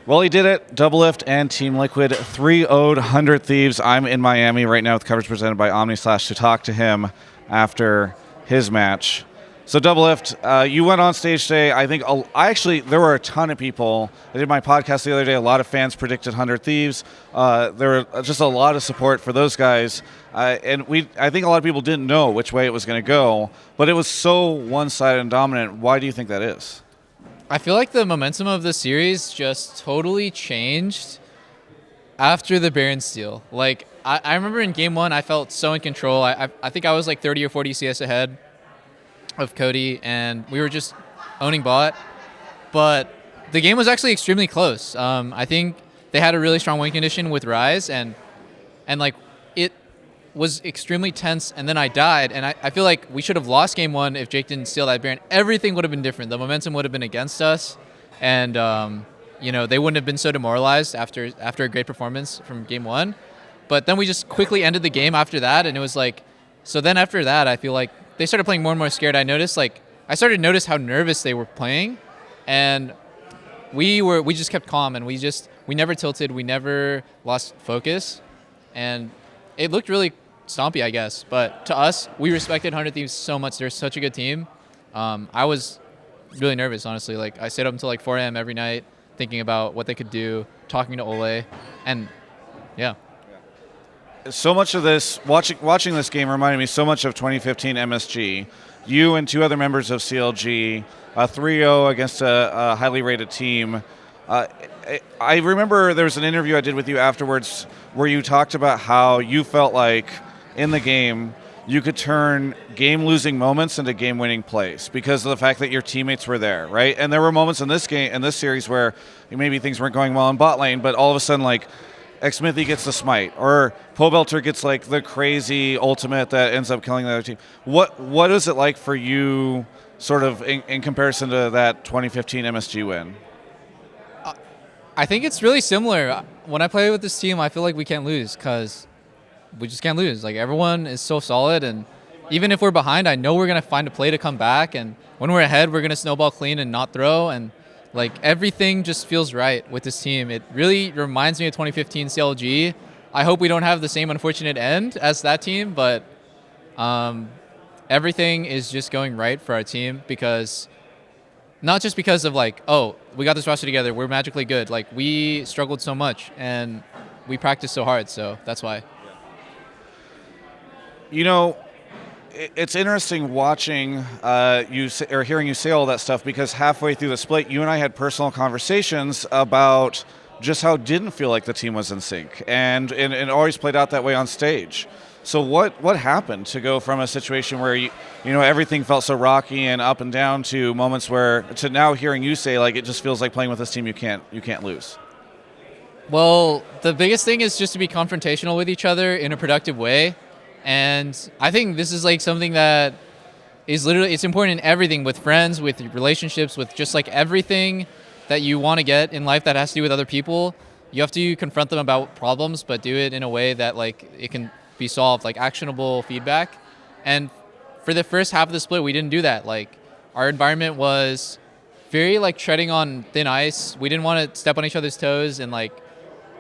Well, he did it. Doublelift and Team Liquid 3-0'd 100 Thieves. I'm in Miami right now with coverage presented by OmniSlash to talk to him after his match. So Doublelift, you went on stage today. I think there were a ton of people. I did my podcast the other day. A lot of fans predicted 100 Thieves. There were just a lot of support for those guys. I think a lot of people didn't know which way it was going to go, but it was so one-sided and dominant. Why do you think that is? I feel like the momentum of the series just totally changed after the Baron steal. Like, I remember in game one, I felt so in control. I think I was like 30 or 40 CS ahead of Cody, and we were just owning bot. But the game was actually extremely close. I think they had a really strong win condition with Ryze, and like it was extremely tense, and then I died, and I feel like we should have lost game one if Jake didn't steal that Baron. Everything would have been different. The momentum would have been against us, and they wouldn't have been so demoralized after a great performance from game one. But then we just quickly ended the game after that, and it was like, so then after that, I feel like they started playing more and more scared. I started to notice how nervous they were playing, and we just kept calm, and we never tilted, we never lost focus, and it looked really stompy, I guess. But to us, we respected 100 Thieves so much. They're such a good team. I was really nervous, honestly. Like, I stayed up until like 4 a.m. every night thinking about what they could do, talking to Ole, and yeah. So much of this, watching this game reminded me so much of 2015 MSG. You and two other members of CLG, 3-0 against a highly rated team. I remember there was an interview I did with you afterwards where you talked about how you felt like in the game you could turn game-losing moments into game-winning plays because of the fact that your teammates were there, right? And there were moments in this series where maybe things weren't going well in bot lane, but all of a sudden, like, Xmithy gets the smite, or Pobelter gets like the crazy ultimate that ends up killing the other team. What is it like for you, sort of in comparison to that 2015 MSG win? I think it's really similar. When I play with this team, I feel like we can't lose because we just can't lose. Like, everyone is so solid, and even if we're behind, I know we're going to find a play to come back, and when we're ahead, we're going to snowball clean and not throw, and like, everything just feels right with this team. It really reminds me of 2015 CLG. I hope we don't have the same unfortunate end as that team, but everything is just going right for our team because not just because of like, oh, we got this roster together, we're magically good. Like, we struggled so much and we practiced so hard, so that's why. You know, it's interesting watching you or hearing you say all that stuff because halfway through the split, you and I had personal conversations about just how it didn't feel like the team was in sync, and it always played out that way on stage. So what happened to go from a situation where you know everything felt so rocky and up and down to moments where to now hearing you say like it just feels like playing with this team you can't lose? Well, the biggest thing is just to be confrontational with each other in a productive way. And I think this is like something that is literally, it's important in everything, with friends, with relationships, with just like everything that you want to get in life that has to do with other people. You have to confront them about problems, but do it in a way that like it can be solved, like actionable feedback. And for the first half of the split, we didn't do that. Like, our environment was very like treading on thin ice. We didn't want to step on each other's toes and like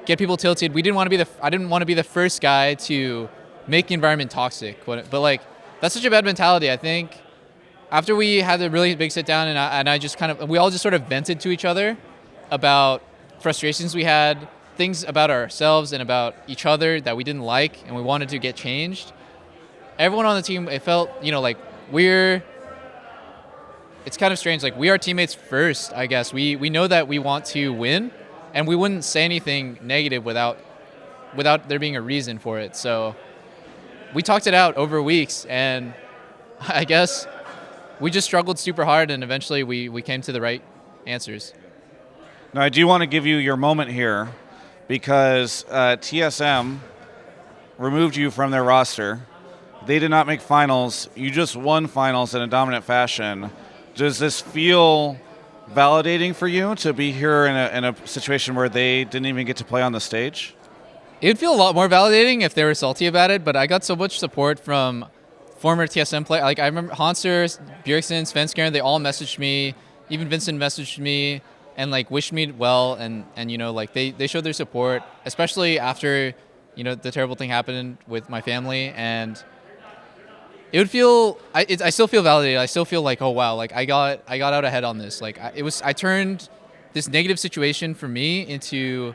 get people tilted. I didn't want to be the first guy to make the environment toxic. But like, that's such a bad mentality. I think after we had a really big sit down and I just we all just sort of vented to each other about frustrations we had, things about ourselves and about each other that we didn't like and we wanted to get changed. Everyone on the team, it felt, like it's kind of strange. Like, we are teammates first, I guess. We know that we want to win, and we wouldn't say anything negative without there being a reason for it. So we talked it out over weeks, and I guess we just struggled super hard, and eventually we came to the right answers. Now, I do want to give you your moment here because TSM removed you from their roster. They did not make finals. You just won finals in a dominant fashion. Does this feel validating for you to be here in a situation where they didn't even get to play on the stage? It would feel a lot more validating if they were salty about it, but I got so much support from former TSM players. Like, I remember Hanser, Bjergsen, Svenskeren, they all messaged me. Even Vincent messaged me. and like wished me well, and like they showed their support, especially after the terrible thing happened with my family. And it would feel I still feel validated. I still feel like, oh wow, like I got out ahead on this. Like I turned this negative situation for me into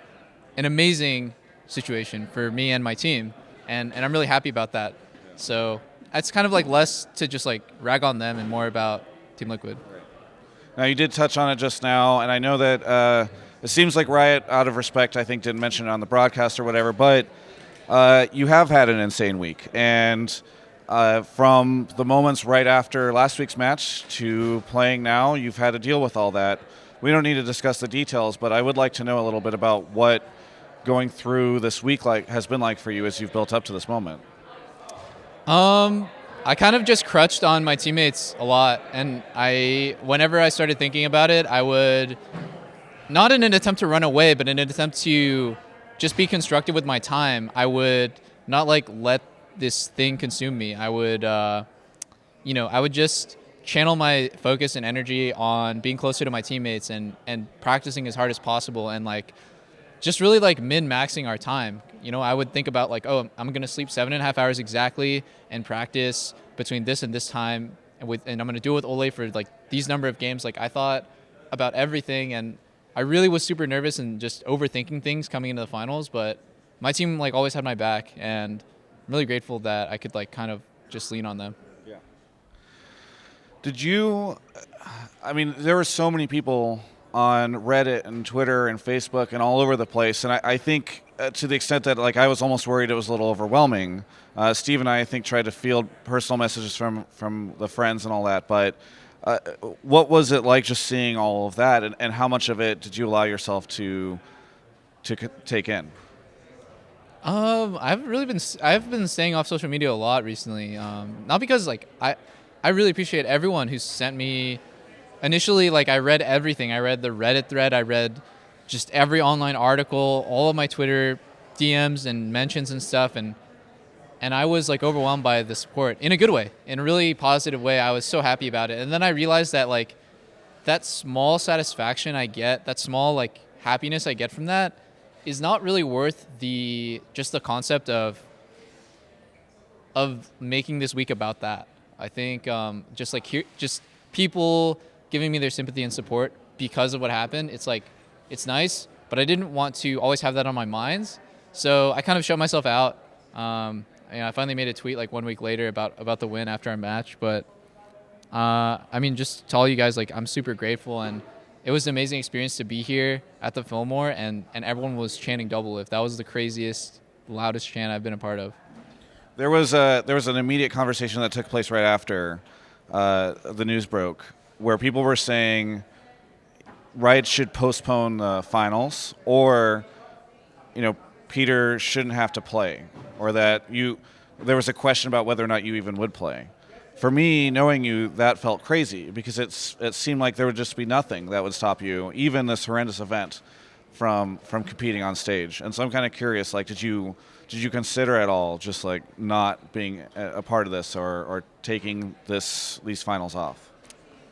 an amazing situation for me and my team, and I'm really happy about that. So it's kind of like less to just like rag on them and more about Team Liquid. Now, you did touch on it just now, and I know that it seems like Riot, out of respect, I think didn't mention it on the broadcast or whatever, but you have had an insane week. And from the moments right after last week's match to playing now, you've had to deal with all that. We don't need to discuss the details, but I would like to know a little bit about what going through this week has been like for you as you've built up to this moment. I kind of just crutched on my teammates a lot, and whenever I started thinking about it, I would, not in an attempt to run away, but in an attempt to just be constructive with my time, I would not like let this thing consume me. I would, I would just channel my focus and energy on being closer to my teammates and practicing as hard as possible, and like just really like min-maxing our time. I would think about like, oh, I'm going to sleep 7.5 hours exactly and practice between this and this time. And I'm going to do it with Ole for like these number of games. Like I thought about everything, and I really was super nervous and just overthinking things coming into the finals. But my team like always had my back, and I'm really grateful that I could like kind of just lean on them. Yeah. There were so many people on Reddit and Twitter and Facebook and all over the place, and I think to the extent that like I was almost worried it was a little overwhelming. Steve and I think tried to field personal messages from the friends and all that, but what was it like just seeing all of that, and how much of it did you allow yourself to take in? I've been staying off social media a lot recently. Not because like I really appreciate everyone who's sent me. Initially, like I read everything. I read the Reddit thread. I read just every online article, all of my Twitter DMs and mentions and stuff, and I was like overwhelmed by the support in a good way, in a really positive way. I was so happy about it, and then I realized that like that small satisfaction I get, that small like happiness I get from that, is not really worth the concept of making this week about that. I think just people giving me their sympathy and support because of what happened. It's like, it's nice, but I didn't want to always have that on my mind. So I kind of shut myself out. I finally made a tweet like 1 week later about the win after our match. But just to all you guys, like I'm super grateful, and it was an amazing experience to be here at the Fillmore, and everyone was chanting Doublelift. That was the craziest, loudest chant I've been a part of. There was an immediate conversation that took place right after the news broke, where people were saying Riot should postpone the finals, or Peter shouldn't have to play, or that there was a question about whether or not you even would play. For me, knowing you, that felt crazy, because it seemed like there would just be nothing that would stop you, even this horrendous event, from competing on stage. And so I'm kind of curious, like, did you consider at all just like not being a part of this, or taking these finals off?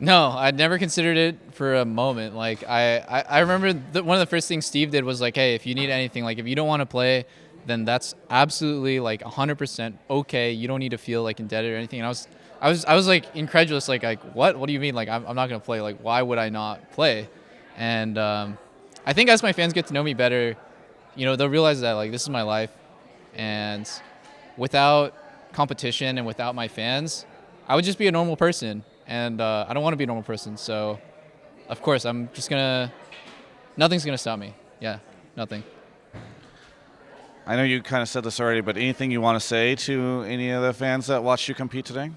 No, I'd never considered it for a moment. Like I remember one of the first things Steve did was like, hey, if you need anything, like if you don't want to play, then that's absolutely like 100% okay. You don't need to feel like indebted or anything. And I was like incredulous, like what do you mean? Like I'm not gonna play. Like why would I not play? And I think as my fans get to know me better, they'll realize that like this is my life, and without competition and without my fans, I would just be a normal person. And I don't want to be a normal person, so of course nothing's gonna stop me. Yeah, nothing. I know you kind of said this already, but anything you want to say to any of the fans that watched you compete today?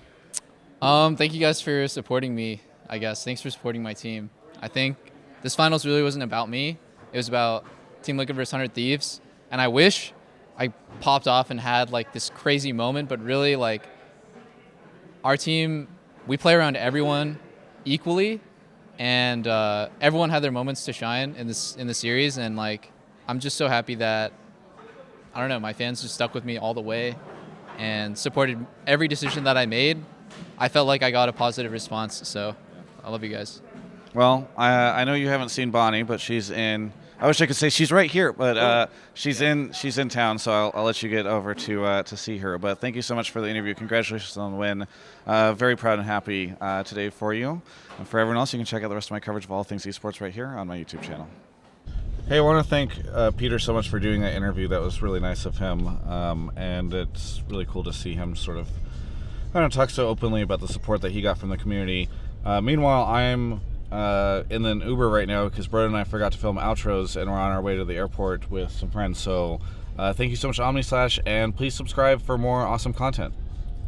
Thank you guys for supporting me, I guess. Thanks for supporting my team. I think this finals really wasn't about me. It was about Team Liquid versus 100 Thieves, and I wish I popped off and had like this crazy moment, but really like our team, we play around everyone equally, and everyone had their moments to shine in the series, and like I'm just so happy that my fans just stuck with me all the way and supported every decision that I made. I felt like I got a positive response, so I love you guys. Well, I know you haven't seen Bonnie, but she's in. I wish I could say she's right here, but she's in town, so I'll let you get over to see her. But thank you so much for the interview. Congratulations on the win. Very proud and happy today for you. And for everyone else, you can check out the rest of my coverage of all things esports right here on my YouTube channel. Hey, I want to thank Peter so much for doing that interview. That was really nice of him, and it's really cool to see him sort of talk so openly about the support that he got from the community. Meanwhile, I'm in an Uber right now because Broden and I forgot to film outros, and we're on our way to the airport with some friends. So thank you so much, OmniSlash, and please subscribe for more awesome content.